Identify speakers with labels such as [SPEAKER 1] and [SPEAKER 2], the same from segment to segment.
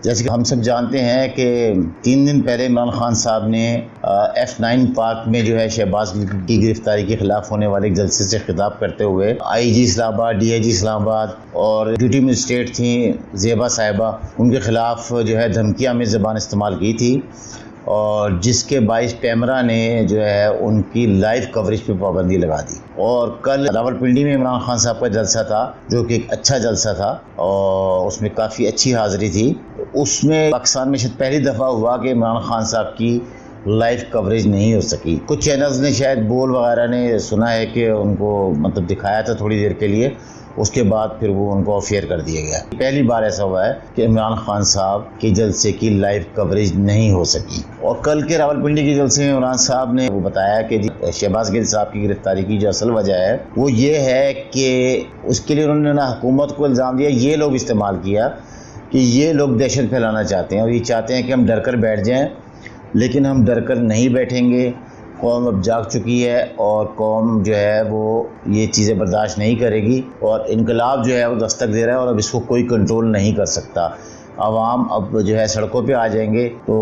[SPEAKER 1] جیسے کہ ہم سب جانتے ہیں کہ 3 دن پہلے عمران خان صاحب نے F9 پارک میں جو ہے شہباز کی گرفتاری کے خلاف ہونے والے ایک جلسے سے خطاب کرتے ہوئے IG اسلام آباد، DIG اسلام آباد اور ڈیوٹی مجسٹریٹ تھیں زیبا صاحبہ، ان کے خلاف جو ہے دھمکیاں میں زبان استعمال کی تھی، اور جس کے باعث پیمرا نے جو ہے ان کی لائیو کوریج پہ پابندی لگا دی۔ اور کل راولپنڈی میں عمران خان صاحب کا جلسہ تھا جو کہ ایک اچھا جلسہ تھا اور اس میں کافی اچھی حاضری تھی۔ اس میں پاکستان میں شاید پہلی دفعہ ہوا کہ عمران خان صاحب کی لائیو کوریج نہیں ہو سکی۔ کچھ چینلز نے شاید بول وغیرہ نے سنا ہے کہ ان کو مطلب دکھایا تھا تھوڑی دیر کے لیے، اس کے بعد پھر وہ ان کو آف ایئر کر دیا گیا۔ پہلی بار ایسا ہوا ہے کہ عمران خان صاحب کے جلسے کی لائیو کوریج نہیں ہو سکی۔ اور کل کے راولپنڈی کے جلسے میں عمران صاحب نے وہ بتایا کہ شہباز گل صاحب کی گرفتاری کی جو اصل وجہ ہے وہ یہ ہے کہ اس کے لیے انہوں نے حکومت کو الزام دیا، یہ لوگ استعمال کیا کہ یہ لوگ دہشت پھیلانا چاہتے ہیں اور یہ چاہتے ہیں کہ ہم ڈر کر بیٹھ جائیں، لیکن ہم ڈر کر نہیں بیٹھیں گے۔ قوم اب جاگ چکی ہے اور قوم جو ہے وہ یہ چیزیں برداشت نہیں کرے گی، اور انقلاب جو ہے وہ دستک دے رہا ہے اور اب اس کو کوئی کنٹرول نہیں کر سکتا۔ عوام اب جو ہے سڑکوں پہ آ جائیں گے۔ تو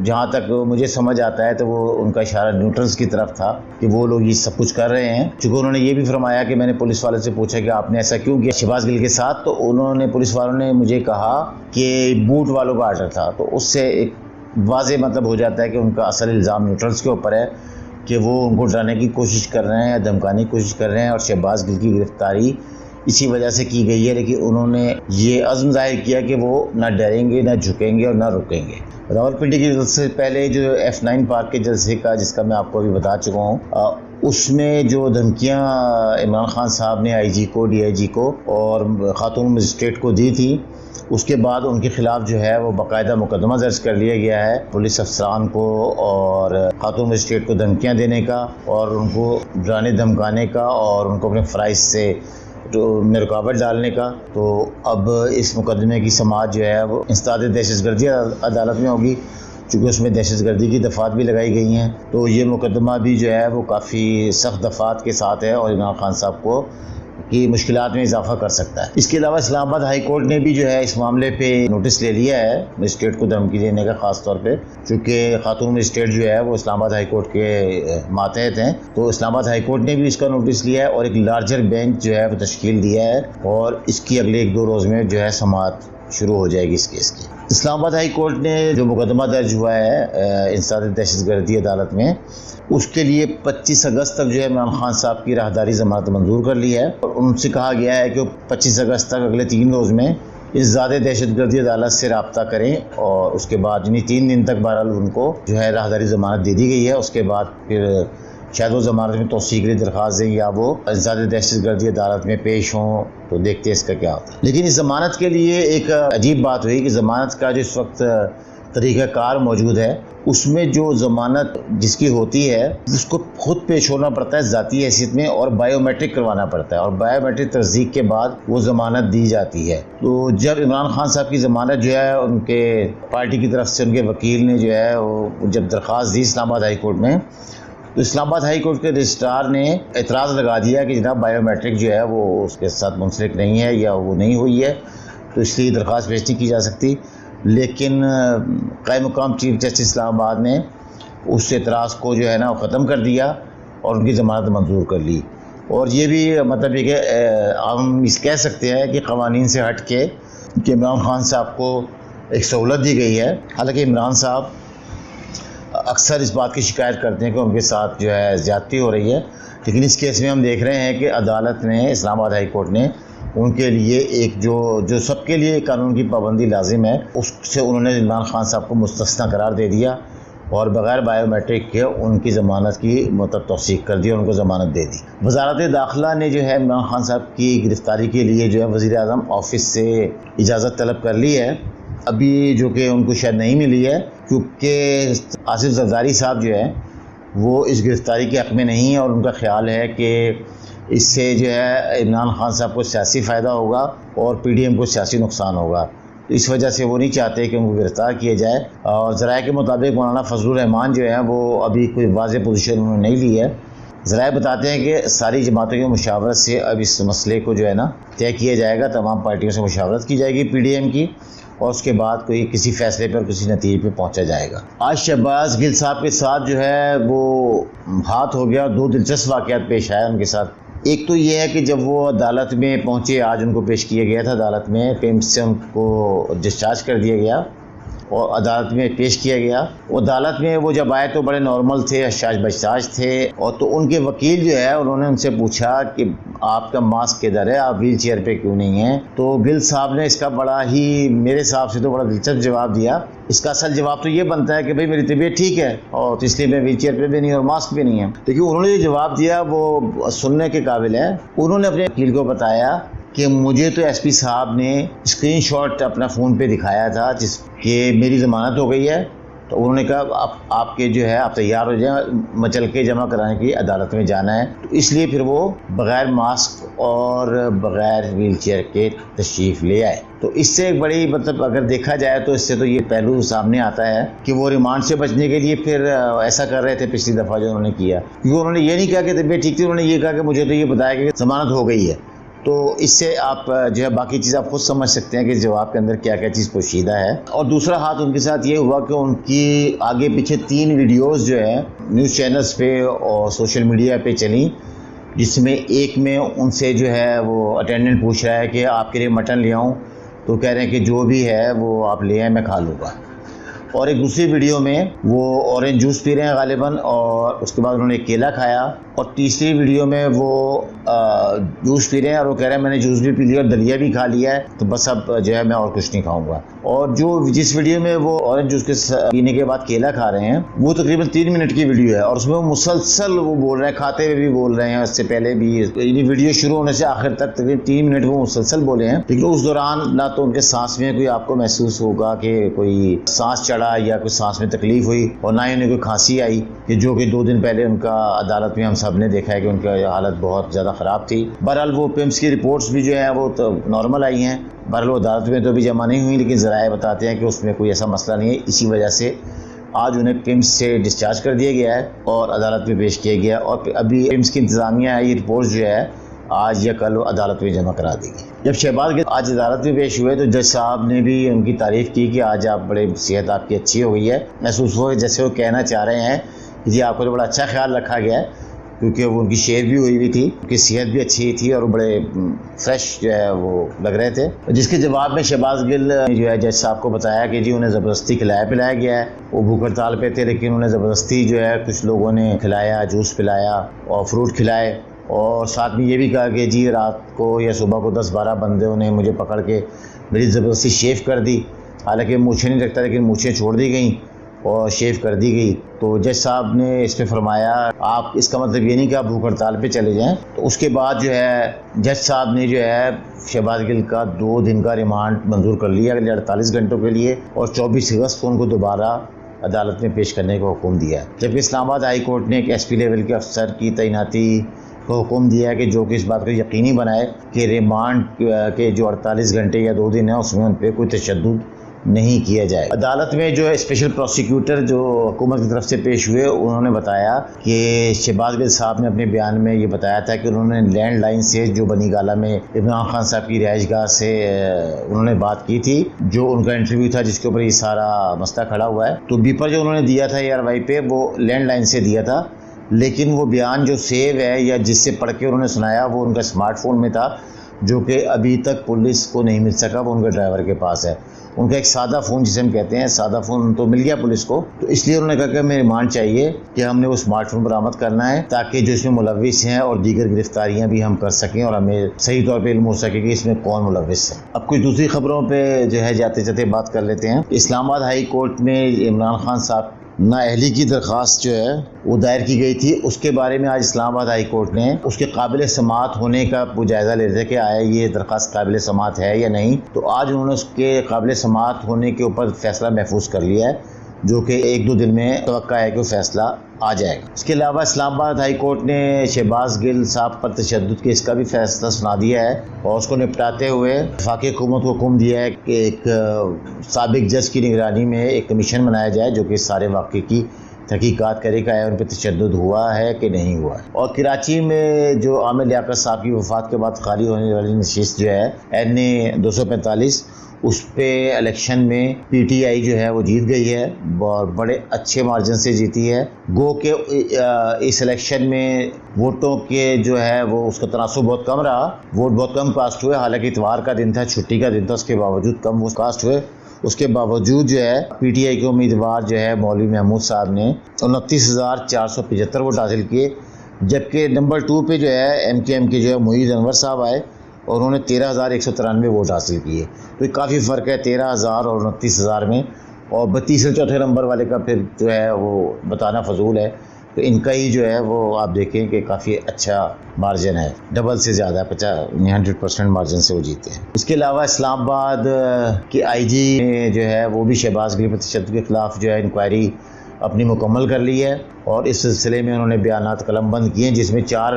[SPEAKER 1] جہاں تک مجھے سمجھ آتا ہے تو وہ ان کا اشارہ نیوٹرلز کی طرف تھا کہ وہ لوگ یہ سب کچھ کر رہے ہیں، چونکہ انہوں نے یہ بھی فرمایا کہ میں نے پولیس والے سے پوچھا کہ آپ نے ایسا کیوں کیا شہباز گل کے ساتھ، تو انہوں نے پولیس والوں نے مجھے کہا کہ بوٹ والوں کا آرڈر تھا۔ تو اس سے ایک واضح مطلب ہو جاتا ہے کہ ان کا اصل الزام نیوٹرلز کے اوپر ہے کہ وہ ان کو ڈرانے کی کوشش کر رہے ہیں یا دھمکانے کی کوشش کر رہے ہیں، اور شہباز گل کی گرفتاری اسی وجہ سے کی گئی ہے۔ لیکن انہوں نے یہ عزم ظاہر کیا کہ وہ نہ ڈریں گے، نہ جھکیں گے اور نہ رکیں گے۔ راولپنڈی کے جلسے سے پہلے جو F9 پارک کے جلسے کا جس کا میں آپ کو ابھی بتا چکا ہوں، اس میں جو دھمکیاں عمران خان صاحب نے IG کو، DIG کو اور خاتون مجسٹریٹ کو دی تھی، اس کے بعد ان کے خلاف جو ہے وہ باقاعدہ مقدمہ درج کر لیا گیا ہے پولیس افسران کو اور خاتون مجسٹریٹ کو دھمکیاں دینے کا اور ان کو ڈرانے دھمکانے کا اور ان کو اپنے فرائض سے میں رکاوٹ ڈالنے کا۔ تو اب اس مقدمے کی سماعت جو ہے وہ انسداد دہشت گردی عدالت میں ہوگی، چونکہ اس میں دہشت گردی کی دفعات بھی لگائی گئی ہیں، تو یہ مقدمہ بھی جو ہے وہ کافی سخت دفعات کے ساتھ ہے اور عمران خان صاحب کو کی مشکلات میں اضافہ کر سکتا ہے۔ اس کے علاوہ اسلام آباد ہائی کورٹ نے بھی جو ہے اس معاملے پہ نوٹس لے لیا ہے مجسٹریٹ کو دھمکی دینے کا، خاص طور پہ چونکہ خاتون مجسٹریٹ جو ہے وہ اسلام آباد ہائی کورٹ کے ماتحت ہیں، تو اسلام آباد ہائی کورٹ نے بھی اس کا نوٹس لیا ہے اور ایک لارجر بینچ جو ہے وہ تشکیل دیا ہے، اور اس کی اگلے 1-2 روز میں جو ہے سماعت شروع ہو جائے گی اس کیس کی۔ اسلام آباد ہائی کورٹ نے جو مقدمہ درج ہوا ہے انسداد دہشت گردی عدالت میں، اس کے لیے 25 اگست تک جو ہے عمران خان صاحب کی راہداری ضمانت منظور کر لی ہے، اور ان سے کہا گیا ہے کہ وہ 25 اگست تک اگلے 3 روز میں انسداد دہشت گردی عدالت سے رابطہ کریں، اور اس کے بعد یعنی 3 دن تک بہرحال ان کو جو ہے راہداری ضمانت دے دی گئی ہے۔ اس کے بعد پھر شاید وہ ضمانت میں توسیع کے لیے درخواست دیں یا وہ انسداد دہشت گردی عدالت میں پیش ہوں، تو دیکھتے ہیں اس کا کیا ہوتا ہے۔ لیکن اس ضمانت کے لیے ایک عجیب بات ہوئی کہ ضمانت کا جو اس وقت طریقہ کار موجود ہے، اس میں جو ضمانت جس کی ہوتی ہے اس کو خود پیش ہونا پڑتا ہے ذاتی حیثیت میں، اور بائیو میٹرک کروانا پڑتا ہے، اور بائیو میٹرک تصدیق کے بعد وہ ضمانت دی جاتی ہے۔ تو جب عمران خان صاحب کی ضمانت جو ہے ان کے پارٹی کی طرف سے ان کے وکیل نے جو ہے وہ جب درخواست دی اسلام آباد ہائی کورٹ میں، تو اسلام آباد ہائی کورٹ کے رجسٹرار نے اعتراض لگا دیا کہ جناب بائیو میٹرک جو ہے وہ اس کے ساتھ منسلک نہیں ہے یا وہ نہیں ہوئی ہے، تو اس لیے درخواست پیش نہیں کی جا سکتی۔ لیکن قائم مقام چیف جسٹس اسلام آباد نے اس اعتراض کو جو ہے نا ختم کر دیا اور ان کی ضمانت منظور کر لی۔ اور یہ بھی مطلب یہ کہ ہم اس کہہ سکتے ہیں کہ قوانین سے ہٹ کے کہ عمران خان صاحب کو ایک سہولت دی گئی ہے۔ حالانکہ عمران صاحب اکثر اس بات کی شکایت کرتے ہیں کہ ان کے ساتھ جو ہے زیادتی ہو رہی ہے، لیکن اس کیس میں ہم دیکھ رہے ہیں کہ عدالت نے اسلام آباد ہائی کورٹ نے ان کے لیے ایک جو سب کے لیے قانون کی پابندی لازم ہے، اس سے انہوں نے عمران خان صاحب کو مستثنی قرار دے دیا اور بغیر بائیو میٹرک کے ان کی ضمانت کی مطلب توثیق کر دی اور ان کو ضمانت دے دی۔ وزارت داخلہ نے جو ہے عمران خان صاحب کی گرفتاری کے لیے جو ہے وزیر اعظم آفس سے اجازت طلب کر لی ہے، ابھی جو کہ ان کو شاید نہیں ملی ہے، کیونکہ آصف زرداری صاحب جو ہے وہ اس گرفتاری کے حق میں نہیں ہے، اور ان کا خیال ہے کہ اس سے جو ہے عمران خان صاحب کو سیاسی فائدہ ہوگا اور PDM کو سیاسی نقصان ہوگا، اس وجہ سے وہ نہیں چاہتے کہ ان کو گرفتار کیا جائے۔ اور ذرائع کے مطابق مولانا فضل الرحمان جو ہیں وہ ابھی کوئی واضح پوزیشن انہوں نے نہیں لی ہے۔ ذرائع بتاتے ہیں کہ ساری جماعتوں کی مشاورت سے اب اس مسئلے کو جو ہے نا طے کیا جائے گا، تمام پارٹیوں سے مشاورت کی جائے گی PDM کی، اور اس کے بعد کوئی کسی فیصلے پر کسی نتیجے پہ پہنچا جائے گا۔ آج شہباز گل صاحب کے ساتھ جو ہے وہ ہاتھ ہو گیا، 2 دلچسپ واقعات پیش آئے ان کے ساتھ۔ ایک تو یہ ہے کہ جب وہ عدالت میں پہنچے، آج ان کو پیش کیا گیا تھا عدالت میں، پیمس سے ان کو ڈسچارج کر دیا گیا اور عدالت میں پیش کیا گیا۔ عدالت میں وہ جب آئے تو بڑے نارمل تھے، حشاش بشاش تھے، اور تو ان کے وکیل جو ہے انہوں نے ان سے پوچھا کہ آپ کا ماسک کدھر ہے، آپ ویل چیئر پہ کیوں نہیں ہیں؟ تو گل صاحب نے اس کا بڑا ہی میرے حساب سے تو بڑا دلچسپ جواب دیا۔ اس کا اصل جواب تو یہ بنتا ہے کہ بھئی میری طبیعت ٹھیک ہے اور اس لیے میں ویل چیئر پہ بھی نہیں اور ماسک بھی نہیں ہے، لیکن انہوں نے جو جواب دیا وہ سننے کے قابل ہے۔ انہوں نے اپنے وکیل کو بتایا کہ مجھے تو ایس پی صاحب نے اسکرین شاٹ اپنا فون پہ دکھایا تھا جس کہ میری ضمانت ہو گئی ہے، تو انہوں نے کہا آپ کے جو ہے آپ تیار ہو جائیں، مچل کے جمع کرانے کی عدالت میں جانا ہے، تو اس لیے پھر وہ بغیر ماسک اور بغیر ویل چیئر کے تشریف لے آئے۔ تو اس سے ایک بڑی مطلب اگر دیکھا جائے تو اس سے تو یہ پہلو سامنے آتا ہے کہ وہ ریمانڈ سے بچنے کے لیے پھر ایسا کر رہے تھے پچھلی دفعہ جو انہوں نے کیا، کیونکہ انہوں نے یہ نہیں کہا کہ طبیعت ٹھیک تھی، انہوں نے یہ کہا کہ مجھے تو یہ بتایا کہ ضمانت ہو گئی ہے۔ تو اس سے آپ جو ہے باقی چیز آپ خود سمجھ سکتے ہیں کہ جواب کے اندر کیا کیا چیز پوشیدہ ہے۔ اور دوسرا ہاتھ ان کے ساتھ یہ ہوا کہ ان کی آگے پیچھے 3 ویڈیوز جو ہے نیوز چینلز پہ اور سوشل میڈیا پہ چلیں، جس میں ایک میں ان سے جو ہے وہ اٹینڈنٹ پوچھ رہا ہے کہ آپ کے لیے مٹن لے آؤں، تو کہہ رہے ہیں کہ جو بھی ہے وہ آپ لے آئیں، میں کھا لوں گا۔ اور ایک دوسری ویڈیو میں وہ اورنج جوس پی رہے ہیں غالباً، اور اس کے بعد انہوں نے کیلا کھایا، اور تیسری ویڈیو میں وہ جوس پی رہے ہیں اور وہ کہہ رہے ہیں میں نے جوس بھی پی لیا اور دلیا بھی کھا لیا ہے، تو بس اب جو ہے میں اور کچھ نہیں کھاؤں گا۔ اور جس ویڈیو میں وہ اورنج جوس کے پینے کے بعد کیلا کھا رہے ہیں وہ تقریباً 3 منٹ کی ویڈیو ہے، اور اس میں وہ مسلسل وہ بول رہے ہیں، کھاتے ہوئے بھی بول رہے ہیں، اس سے پہلے بھی، یعنی ویڈیو شروع ہونے سے آخر تک تقریباً 3 منٹ وہ مسلسل بولے ہیں، لیکن اس دوران نہ تو ان کے سانس میں کوئی آپ کو محسوس ہوگا کہ کوئی سانس چڑھا یا کوئی سانس میں تکلیف ہوئی، اور نہ ہی انہیں کوئی کھانسی آئی، کہ جو کہ 2 دن پہلے ان کا عدالت میں ہم سب نے دیکھا ہے کہ ان کی حالت بہت زیادہ خراب تھی۔ بہرحال وہ پیمس کی رپورٹس بھی جو ہیں وہ تو نارمل آئی ہیں، بہرحال وہ عدالت میں تو بھی جمع نہیں ہوئی، لیکن ذرائع بتاتے ہیں کہ اس میں کوئی ایسا مسئلہ نہیں ہے، اسی وجہ سے آج انہیں پیمس سے ڈسچارج کر دیا گیا ہے اور عدالت میں پیش کیا گیا، اور ابھی پیمس کی انتظامیہ یہ رپورٹ جو ہے آج یا کل عدالت میں جمع کرا دی گئی۔ جب شہباز گل آج عدالت میں پیش ہوئے تو جج صاحب نے بھی ان کی تعریف کی کہ آج آپ بڑے صحت آپ کی اچھی ہو گئی ہے، محسوس ہو جیسے وہ کہنا چاہ رہے ہیں کہ جی آپ کو تو بڑا اچھا خیال رکھا گیا ہے، کیونکہ وہ ان کی شیو بھی ہوئی تھی، ان کی صحت بھی اچھی تھی اور بڑے فریش جو ہے وہ لگ رہے تھے، جس کے جواب میں شہباز گل جو ہے جج صاحب کو بتایا کہ جی انہیں زبردستی کھلایا پلایا گیا ہے، وہ بھوک ہڑتال پہ تھے لیکن انہیں زبردستی جو ہے کچھ لوگوں نے کھلایا، جوس پلایا اور فروٹ کھلائے، اور ساتھ میں یہ بھی کہا کہ جی رات کو یا صبح کو 10-12 بندوں نے مجھے پکڑ کے میری زبردستی شیو کر دی، حالانکہ مونچھیں نہیں رکھتا لیکن مونچھیں چھوڑ دی گئیں اور شیو کر دی گئی۔ تو جج صاحب نے اس پہ فرمایا آپ اس کا مطلب یہ نہیں کہ آپ بھوک ہڑتال پہ چلے جائیں۔ تو اس کے بعد جو ہے جج صاحب نے جو ہے شہباز گل کا 2 دن کا ریمانڈ منظور کر لیا اگلے 48 گھنٹوں کے لیے، اور 24 اگست کو ان کو دوبارہ عدالت میں پیش کرنے کا حکم دیا ہے، جبکہ اسلام آباد ہائی کورٹ نے ایک ایس پی لیول کے افسر کی تعیناتی کو حکم دیا ہے کہ جو کہ اس بات کو یقینی بنائے کہ ریمانڈ کے جو 48 گھنٹے یا 2 دن ہیں اس میں ان پہ کوئی تشدد نہیں کیا جائے۔ عدالت میں جو اسپیشل پروسیکیوٹر جو حکومت کی طرف سے پیش ہوئے انہوں نے بتایا کہ شہباز گل صاحب نے اپنے بیان میں یہ بتایا تھا کہ انہوں نے لینڈ لائن سے جو بنی گالہ میں عمران خان صاحب کی رہائش گاہ سے انہوں نے بات کی تھی، جو ان کا انٹرویو تھا جس کے اوپر یہ سارا مسئلہ کھڑا ہوا ہے، تو بیپر جو انہوں نے دیا تھا ARY پہ وہ لینڈ لائن سے دیا تھا، لیکن وہ بیان جو سیو ہے یا جس سے پڑھ کے انہوں نے سنایا وہ ان کا اسمارٹ فون میں تھا، جو کہ ابھی تک پولیس کو نہیں مل سکا، وہ ان کے ڈرائیور کے پاس ہے۔ ان کا ایک سادہ فون جسے ہم کہتے ہیں سادہ فون تو مل گیا پولیس کو، تو اس لیے انہوں نے کہا کہ ہمیں ریمانڈ چاہیے کہ ہم نے وہ اسمارٹ فون برآمد کرنا ہے تاکہ جو اس میں ملوث ہیں اور دیگر گرفتاریاں بھی ہم کر سکیں اور ہمیں صحیح طور پہ علم ہو سکے کہ اس میں کون ملوث ہے۔ اب کچھ دوسری خبروں پہ جو ہے جاتے جاتے بات کر لیتے ہیں۔ اسلام آباد ہائی کورٹ میں عمران خان صاحب نااہلی کی درخواست جو ہے وہ دائر کی گئی تھی، اس کے بارے میں آج اسلام آباد ہائی کورٹ نے اس کے قابل سماعت ہونے کا جائزہ لے رہے تھے کہ آیا یہ درخواست قابل سماعت ہے یا نہیں، تو آج انہوں نے اس کے قابل سماعت ہونے کے اوپر فیصلہ محفوظ کر لیا ہے، جو کہ 1-2 دن میں توقع ہے کہ وہ فیصلہ آ جائے گا۔ اس کے علاوہ اسلام آباد ہائی کورٹ نے شہباز گل صاحب پر تشدد کیس کا بھی فیصلہ سنا دیا ہے، اور اس کو نپٹاتے ہوئے وفاقی حکومت کو حکم دیا ہے کہ ایک سابق جج کی نگرانی میں ایک کمیشن بنایا جائے جو کہ سارے واقعے کی تحقیقات کرے کہ ان پہ تشدد ہوا ہے کہ نہیں ہوا ہے۔ اور کراچی میں جو عامر لیاقت صاحب کی وفات کے بعد خالی ہونے والی نشست جو ہے NA 245، اس پہ الیکشن میں پی ٹی آئی جو ہے وہ جیت گئی ہے اور بڑے اچھے مارجن سے جیتی ہے. گو کہ اس الیکشن میں ووٹوں کے جو ہے وہ اس کا تناسب بہت کم رہا, ووٹ بہت کم کاسٹ ہوئے, حالانکہ اتوار کا دن تھا, چھٹی کا دن تھا, اس کے باوجود کم ووٹ کاسٹ ہوئے. اس کے باوجود جو ہے پی ٹی آئی کے امیدوار جو ہے مولوی محمود صاحب نے 29,475 ووٹ حاصل کیے, جبکہ نمبر 2 پہ جو ہے ایم کے جو ہے معید انور صاحب آئے اور انہوں نے 13,193 ووٹ حاصل کیے. تو کافی فرق ہے 13,000 اور 29,000 میں, اور 32 سے چوتھے نمبر والے کا پھر جو ہے وہ بتانا فضول ہے. تو ان کا ہی جو ہے وہ آپ دیکھیں کہ کافی اچھا مارجن ہے, ڈبل سے زیادہ 100% مارجن سے وہ جیتے ہیں. اس کے علاوہ اسلام آباد کی آئی جی نے جو ہے وہ بھی شہباز گری پر تشدد کے خلاف جو ہے انکوائری اپنی مکمل کر لی ہے, اور اس سلسلے میں انہوں نے بیانات قلم بند کیے ہیں, جس میں 4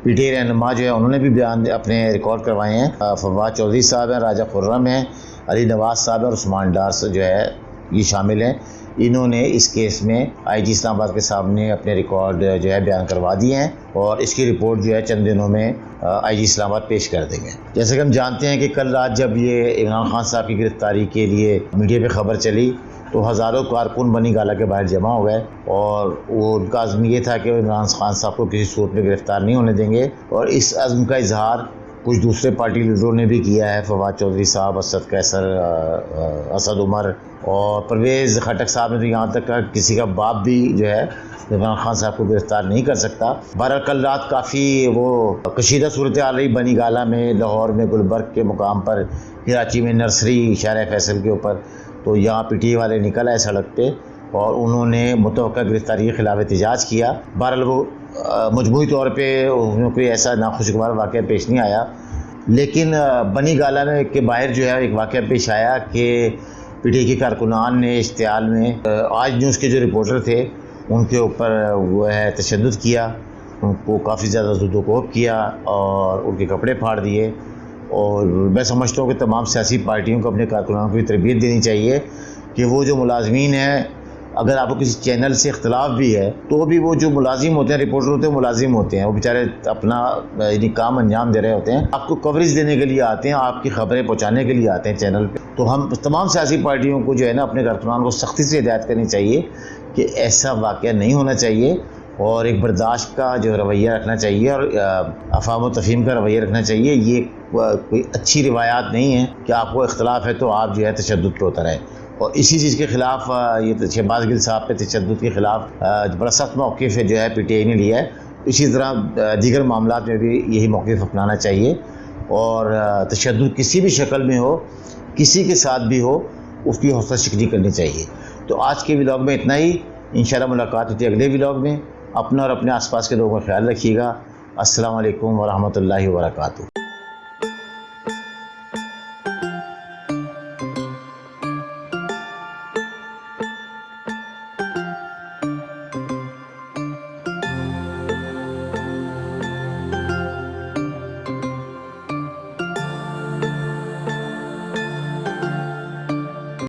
[SPEAKER 1] پی ٹی آئی رہنما جو ہے انہوں نے بھی بیان اپنے ریکارڈ کروائے ہیں. فواد چودھری صاحب ہیں, راجہ خرم ہیں, علی نواز صاحب ہیں اور عثمان ڈار جو ہے یہ شامل ہیں. انہوں نے اس کیس میں آئی جی اسلام آباد کے سامنے اپنے ریکارڈ جو ہے بیان کروا دیے ہیں, اور اس کی رپورٹ جو ہے چند دنوں میں آئی جی اسلام آباد پیش کر دیں گے. جیسے کہ ہم جانتے ہیں کہ کل رات جب یہ عمران خان صاحب کی گرفتاری کے لیے میڈیا پہ خبر چلی تو ہزاروں کارکن بنی گالہ کے باہر جمع ہو گئے, اور وہ ان کا عزم یہ تھا کہ عمران خان صاحب کو کسی صورت میں گرفتار نہیں ہونے دیں گے. اور اس عزم کا اظہار کچھ دوسرے پارٹی لیڈروں نے بھی کیا ہے. فواد چودھری صاحب, اسد قیصر, اسد عمر اور پرویز خٹک صاحب نے تو یہاں تک کسی کا باپ بھی جو ہے عمران خان صاحب کو گرفتار نہیں کر سکتا. بہرحال کل رات کافی وہ کشیدہ صورتحال رہی بنی گالہ میں, لاہور میں گلبرگ کے مقام پر, کراچی میں نرسری شارع فیصل کے اوپر. تو یہاں پی ٹی آئی والے نکل آئے سڑک پہ اور انہوں نے متوقع گرفتاری کے خلاف احتجاج کیا. بہرحال وہ مجموعی طور پہ کوئی ایسا ناخوشگوار واقعہ پیش نہیں آیا, لیکن بنی گالہ میں کے باہر جو ہے ایک واقعہ پیش آیا کہ پی ٹی آئی کے کارکنان نے اشتعال میں آج نیوز کے جو رپورٹر تھے ان کے اوپر وہ ہے تشدد کیا, ان کو کافی زیادہ زد و کوب کیا اور ان کے کپڑے پھاڑ دیے. اور میں سمجھتا ہوں کہ تمام سیاسی پارٹیوں کو اپنے کارکنان کو یہ تربیت دینی چاہیے کہ وہ جو ملازمین ہیں, اگر آپ کو کسی چینل سے اختلاف بھی ہے تو بھی وہ جو ملازم ہوتے ہیں, رپورٹر ہوتے ہیں, ملازم ہوتے ہیں, وہ بیچارے اپنا یعنی کام انجام دے رہے ہوتے ہیں, آپ کو کوریج دینے کے لیے آتے ہیں, آپ کی خبریں پہنچانے کے لیے آتے ہیں چینل پہ. تو ہم تمام سیاسی پارٹیوں کو جو ہے نا اپنے کارکنان کو سختی سے ہدایت کرنی چاہیے کہ ایسا واقعہ نہیں ہونا چاہیے, اور ایک برداشت کا جو رویہ رکھنا چاہیے, اور افہام و تفہیم کا رویہ رکھنا چاہیے. یہ کوئی اچھی روایات نہیں ہے کہ آپ کو اختلاف ہے تو آپ جو ہے تشدد پہ اتر آئیں. اور اسی چیز کے خلاف یہ شہباز گل صاحب پہ تشدد کے خلاف بڑا سخت موقف جو ہے پی ٹی آئی نے لیا ہے. اسی طرح دیگر معاملات میں بھی یہی موقف اپنانا چاہیے, اور تشدد کسی بھی شکل میں ہو, کسی کے ساتھ بھی ہو, اس کی حوصلہ شکنی کرنی چاہیے. تو آج کے ولاگ میں اتنا ہی, انشاءاللہ ملاقات ہوتی ہے اگلے ولاگ میں. اپنا اور اپنے آس پاس کے لوگوں کا خیال رکھیے گا. السلام علیکم ورحمۃ اللہ وبرکاتہ.